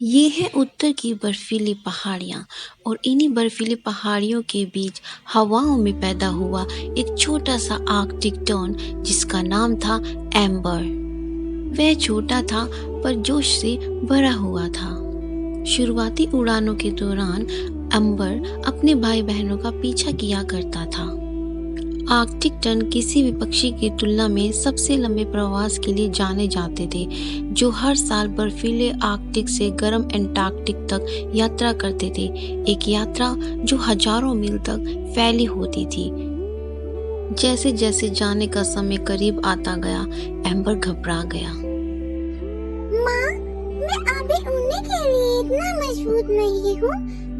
ये है उत्तर की बर्फीली पहाड़ियाँ और इन्हीं बर्फीली पहाड़ियों के बीच हवाओं में पैदा हुआ एक छोटा सा आर्कटिक टर्न जिसका नाम था एम्बर। वह छोटा था पर जोश से भरा हुआ था। शुरुआती उड़ानों के दौरान एम्बर अपने भाई बहनों का पीछा किया करता था। आर्कटिक टर्न किसी भी पक्षी की तुलना में सबसे लंबे प्रवास के लिए जाने जाते थे, जो हर साल बर्फीले आर्कटिक से गर्म एंटार्कटिक तक यात्रा करते थे। एक यात्रा जो हजारों मील तक फैली होती थी। जैसे जैसे जाने का समय करीब आता गया, एम्बर घबरा गया। माँ, मैं अभी उड़ने के लिए इतना मजबूत नहीं हूँ।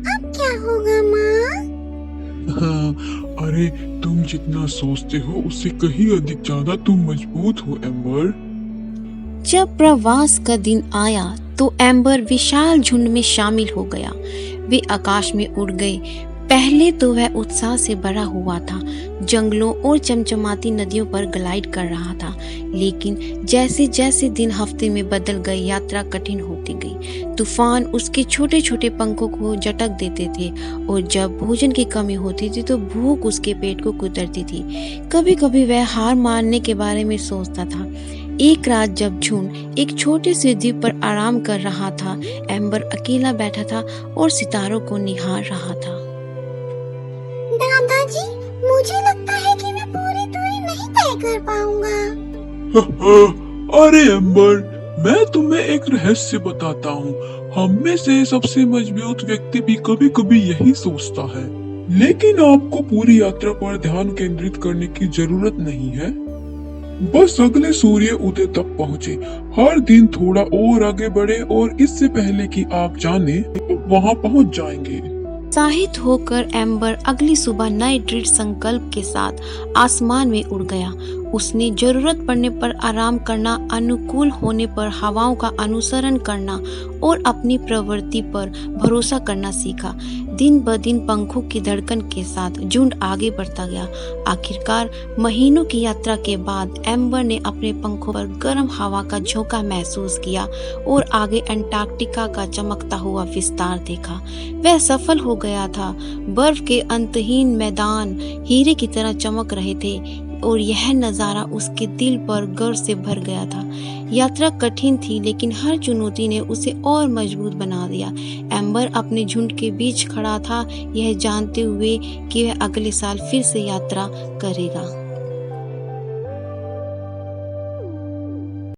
अब क्या होगा माँ? हाँ, अरे तुम जितना सोचते हो उससे कहीं अधिक ज्यादा तुम मजबूत हो एम्बर। जब प्रवास का दिन आया तो एम्बर विशाल झुंड में शामिल हो गया। वे आकाश में उड़ गए। पहले तो वह उत्साह से भरा हुआ था, जंगलों और चमचमाती नदियों पर ग्लाइड कर रहा था। लेकिन जैसे जैसे दिन हफ्ते में बदल गए, यात्रा कठिन होती गई। तूफान उसके छोटे छोटे पंखों को झटक देते थे और जब भोजन की कमी होती थी तो भूख उसके पेट को कुतरती थी। कभी कभी वह हार मानने के बारे में सोचता था। एक रात जब झुंड एक छोटे से द्वीप पर आराम कर रहा था, एम्बर अकेला बैठा था और सितारों को निहार रहा था। दादाजी, मुझे लगता है कि मैं पूरी दूरी नहीं तय कर पाऊंगा। अरे एम्बर, मैं तुम्हें एक रहस्य बताता हूँ। हम में से सबसे मजबूत व्यक्ति भी कभी कभी यही सोचता है। लेकिन आपको पूरी यात्रा पर ध्यान केंद्रित करने की जरूरत नहीं है। बस अगले सूर्य उदय तक पहुँचे। हर दिन थोड़ा और आगे बढ़े और इससे पहले कि आप जाने वहाँ पहुँच जाएंगे। उत्साहित होकर एम्बर अगली सुबह नए दृढ़ संकल्प के साथ आसमान में उड़ गया। उसने जरूरत पड़ने पर आराम करना, अनुकूल होने पर हवाओं का अनुसरण करना और अपनी प्रवृत्ति पर भरोसा करना सीखा। दिन ब दिन पंखों की धड़कन के साथ झुंड आगे बढ़ता गया। आखिरकार महीनों की यात्रा के बाद एम्बर ने अपने पंखों पर गर्म हवा का झोंका महसूस किया और आगे अंटार्कटिका का चमकता हुआ विस्तार देखा। वह सफल हो गया था। बर्फ के अंतहीन मैदान हीरे की तरह चमक रहे थे और यह नज़ारा उसके दिल पर गर्व से भर गया था। यात्रा कठिन थी, लेकिन हर चुनौती ने उसे और मजबूत बना दिया। एम्बर अपने झुंड के बीच खड़ा था, यह जानते हुए कि वह अगले साल फिर से यात्रा करेगा।